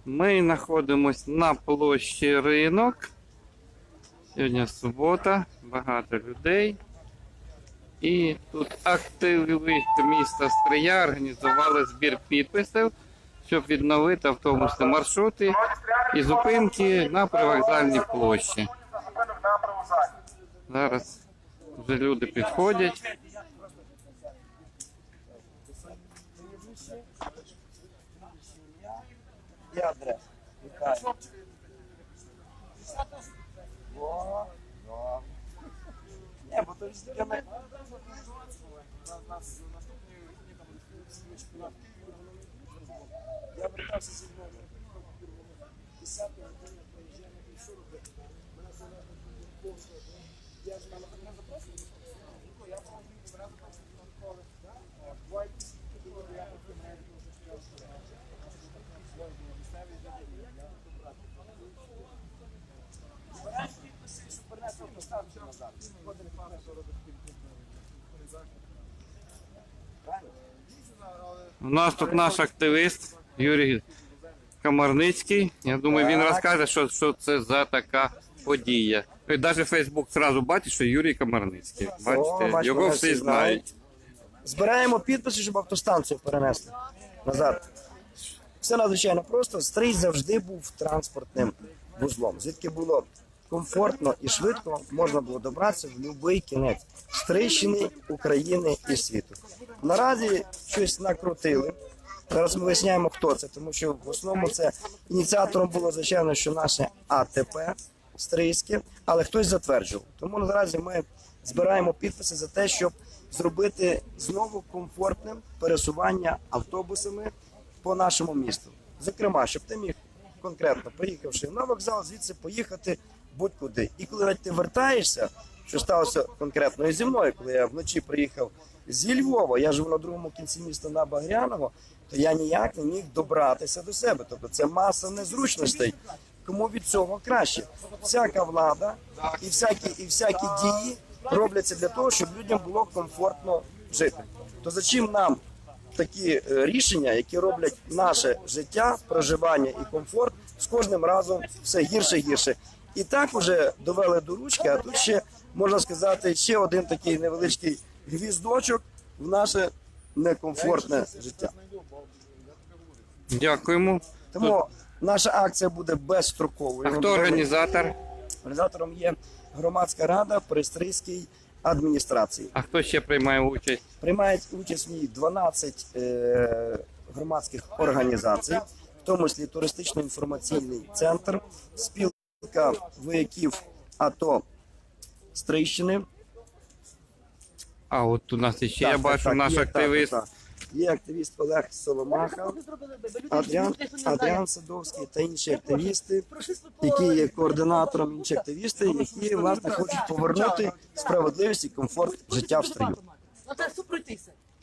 Ми знаходимося на площі Ринок. Сьогодні субота, багато людей. І тут активісти міста Стрия організували збір підписів, щоб відновити автобусні маршрути і зупинки на привокзальній площі. Зараз вже люди підходять. І адреса. Вітаю. Ні, бо то ж таке ми... Я вертався зі мною. 10 години приїжджаємо і 40 років. Мене залежно я ж мене запросив. Я пробую разом там школи. Два якісь було, я потім вже співав. Місцеві жителі. Збираєш підписи, щоб принесли автостанцію назад. Ходили пари, що робить У нас тут наш активіст Юрій Комарницький. Я думаю, він розкаже, що це за така подія. І навіть Фейсбук одразу бачить, що Юрій Комарницький. Бачите, його всі знають. Збираємо підписи, щоб автостанцію перенесли назад. Все надзвичайно просто. Стрий завжди був транспортним вузлом. Звідки було комфортно і швидко можна було добратися в будь-який кінець Стрийщини, України і світу. Наразі щось накрутили. Зараз ми виясняємо, хто це, тому що в основному це ініціатором було, звичайно, що наше АТП Стрийське, але хтось затверджував. Тому наразі ми збираємо підписи за те, щоб зробити знову комфортним пересування автобусами по нашому місту. Зокрема, щоб ти міг конкретно, приїхавши на вокзал, звідси поїхати будь-куди. І коли ти вертаєшся, що сталося конкретно і зі мною, коли я вночі приїхав зі Львова, я живу на другому кінці міста на Багряного, то я ніяк не міг добратися до себе. Тобто це маса незручностей. Кому від цього краще? Всяка влада і всякі дії робляться для того, щоб людям було комфортно жити. То за чим нам такі рішення, які роблять наше життя, проживання і комфорт з кожним разом все гірше і гірше. І так вже довели до ручки, а тут ще, можна сказати, ще один такий невеличкий гвіздочок в наше некомфортне життя. Дякуємо. Тому наша акція буде безстроковою. А хто організатор? Організатором є громадська рада при Стрийській адміністрації. А хто ще приймає участь? Приймають участь в ній 12 громадських організацій, в тому числі туристично-інформаційний центр, спілка вояків АТО Стрийщини. А от у нас ще, я бачу, наш активіст. Є активіст Олег Соломаха, Адріан Садовський та інші активісти, які є координатором, інші активісти, які, власне, хочуть повернути справедливість і комфорт життя в Стрию.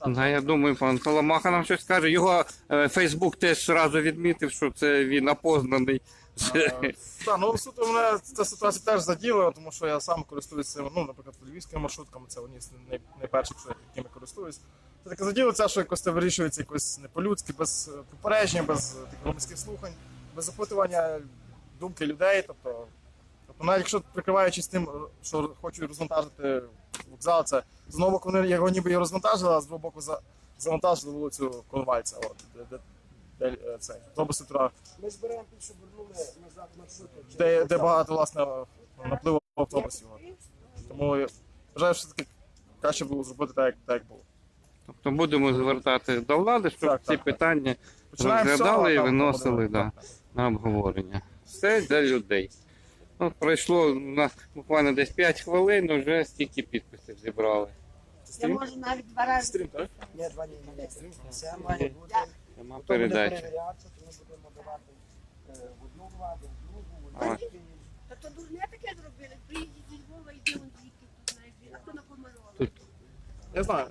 Да, я думаю, пан Соломаха нам щось скаже. Його Фейсбук теж одразу відмітив, що це він опознаний. Так, ну суто мене ця ситуація теж заділа, тому що я сам користуюся, ну, наприклад, львівськими маршрутками, це вони найперші, якими користуюсь. Це таке заділо це, що якось це вирішується якось не по-людськи, без попередження, без таких громадських слухань, без запитування думки людей. Тобто навіть якщо прикриваючись тим, що хочуть розвантажити вокзал, це з одного боку вони його ніби і розвантажили, а з другого боку завантажили вулицю Коновальця. Це автобуси туди. Ми збираємо тут, щоб вернули назад маршрути. Де багато, власне, напливу автобусів. Тому вважаю, що все-таки краще було зробити так, як було. Тобто будемо звертати до влади, щоб ці питання розглядали і виносили на обговорення. Все для людей. Ну, пройшло у нас буквально десь 5 хвилин, вже стільки підписів зібрали. Я можу навіть 2 рази. Стрім, так? Ні, 2 дні не стрім. Це має бути. Нема Хто буде передачі. перевірятися, то ми будемо давати в одну владу, в другу, в одну. Та то дурне таке зробили. Приїдіть зі Львова і де он звідки тут, знаєш, а хто напомарував? Тут. Я знаю.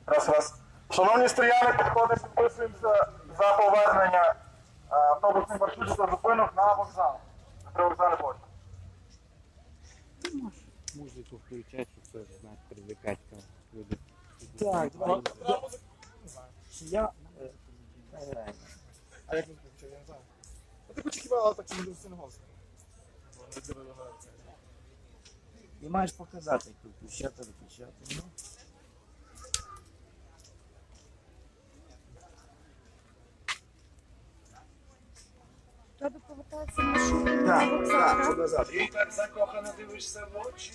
Раз. Шановні стріяни, підписуємося за повернення автобусних маршрутів та зупинок на вокзал. На привокзальний площі. Музику включати, щоб це знати, привлекати люди. Так, давай. Я А як ви почали, я не знаю. Я так очікував, так не дуже голос. Вони дивили на це. І маєш показати, як виключати, виключати. Ну. Треба повертатися на шум. Так, так, що назад. Ти так закохано дивишся в очі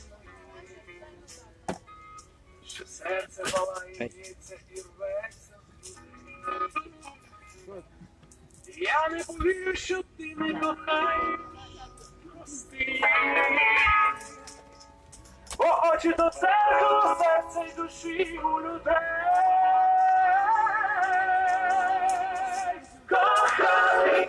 мої, що серце палає, б'ється і рветься в груди. Я не повірю, що ти не кохаєш, прости. Бо очі до серця, серця й душі у людей. Коханий,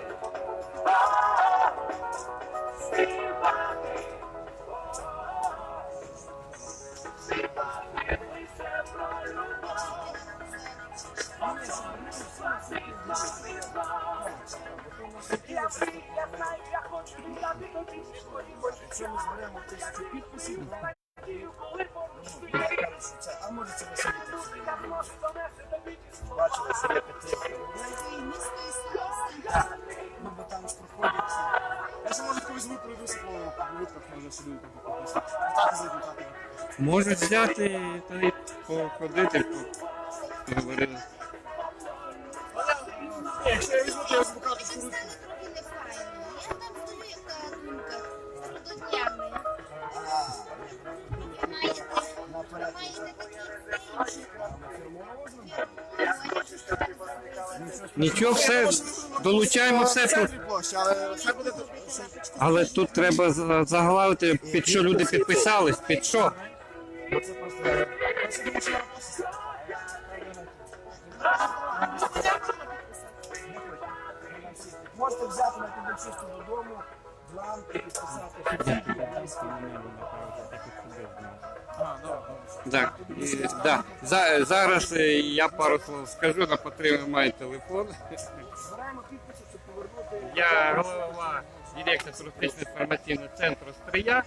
А може це висадити? Бачили, що є підтримка. Ну, бо там ж проходять. Я ще може колись пройдуся по вулицях, може сюди там попитися. Так за результатами. Можуть взяти та й походити, поговорити. Якщо я візьму, то я візьму карточку ручку. Трохи не файно. Я там стою, яка думка. Трудоднями. Наперед. Маєте такі Нічого, все, долучаємо все. В центрі площі, але хай буде тут. Але тут треба заглавити, під що люди підписались, під що. Це просто. Я собі думаю, що я просто. Можете взяти на тебе чисто додому, бланк і підписати. Так, да. Зараз я пару слов скажу, на потрібно маю телефон. Збираємо підписи, щоб повернути. Я голова директора туристично-інформаційного центру «Стрия».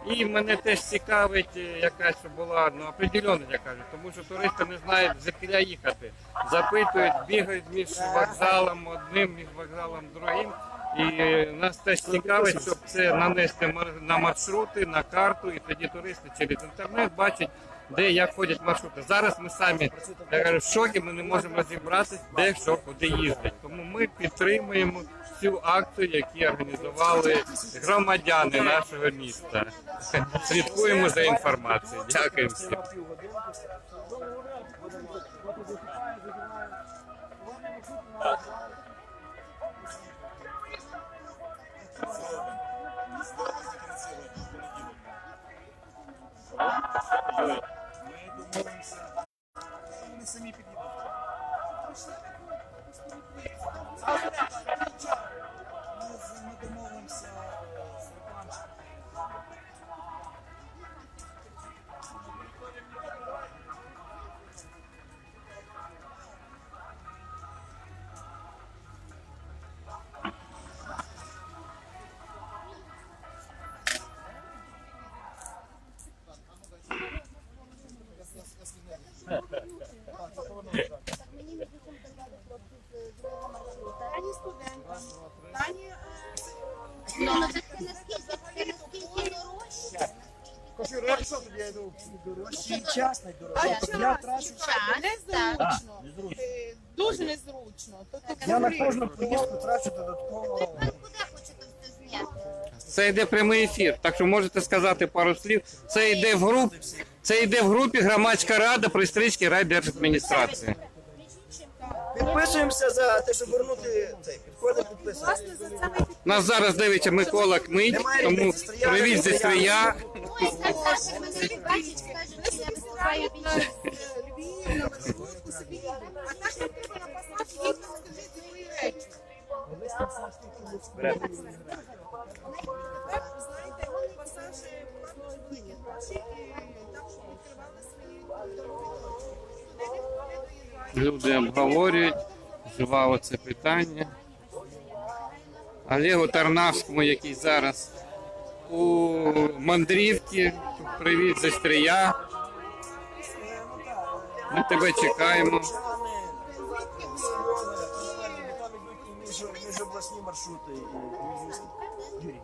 І мене теж цікавить якась була определенна, я кажу, тому що туристи не знають, звідки їхати. Запитують, бігають між вокзалом одним, між вокзалом другим. І нас теж цікавить, щоб це нанести на маршрути, на карту, і тоді туристи через інтернет бачать, де як ходять маршрути. Зараз ми самі, я кажу, в шокі, ми не можемо розібратися, де що, куди їздить. Тому ми підтримуємо цю акцію, яку організували громадяни нашого міста. Слідкуємо за інформацією. Дякую всім. Вони самі підійдуть. Ми домовимося з рекламщиком. мені не будемо казати хлопці з другого маршрута. Ані студентам, ані... Ну, це наскільки дорожче. Кофір, я пішов, тоді я йду. Дорожчий час найдорожчий. Я трачу. Незручно. Дуже незручно. Я на кожну поїздку трачу додатково. Куди хочете все зняти? Це йде прямий ефір, так що можете сказати пару слів. Це йде в групі громадська рада при Стрийській райдержадміністрації. Підписуємося за те, щоб вернути цей. Підходимо, підписуємося. Нас зараз дивиться Микола Кмить, тому привіт зі Стрия. Ой, сказати, мене бачить, скажуть, що я виступаю більше. Львів, на маршрутку собі їде. А так не треба на посадку, їдьте, скажіть свої речі. Тепер, знаєте, пасажі платять великі гроші, і так, щоб відкривали свої Люди обговорюють, вживало це питання. Олегу Тарнавському, який зараз у мандрівці, привіт зі Стрия. Ми тебе чекаємо. міжобласні маршрути. Юрій.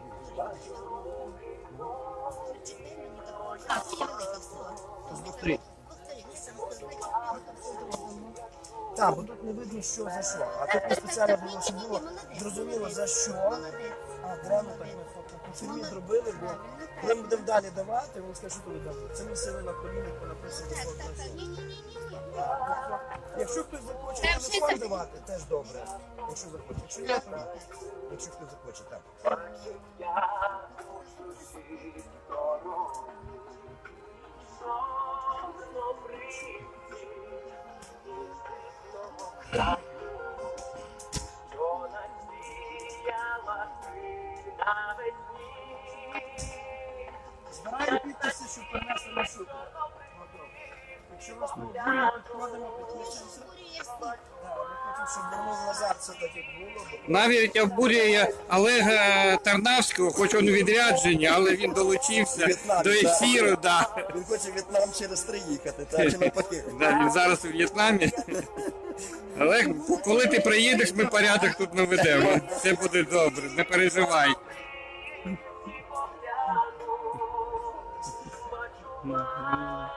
З двох сторін. Так, бо тут не видно, що за що. А тут не спеціально було, щоб було зрозуміло за що. А, прямо так ми по фільмі зробили, бо коли ми будемо далі давати, він скаже, що коли давати. Це ми сили на колінах понаписали. Якщо хтось захоче телефон давати, теж добре. Якщо захоче. Якщо ні, то ні. Якщо хтось захоче, так. Збираємо підписи, щоб принесли маршрути. Якщо вас не буде, підходимо, підключимося. Ми хочемо, щоб вернув назад все так, як було. Навіть обурює Олега Тарнавського, хоч він у відрядженні, але він долучився до ефіру. Да. Він хоче В'єтнам через 3 їхати, так, чи навпаки. Да, він зараз у В'єтнамі. Олег, коли ти приїдеш, ми порядок тут наведемо. Все буде добре, не переживай. Бачу,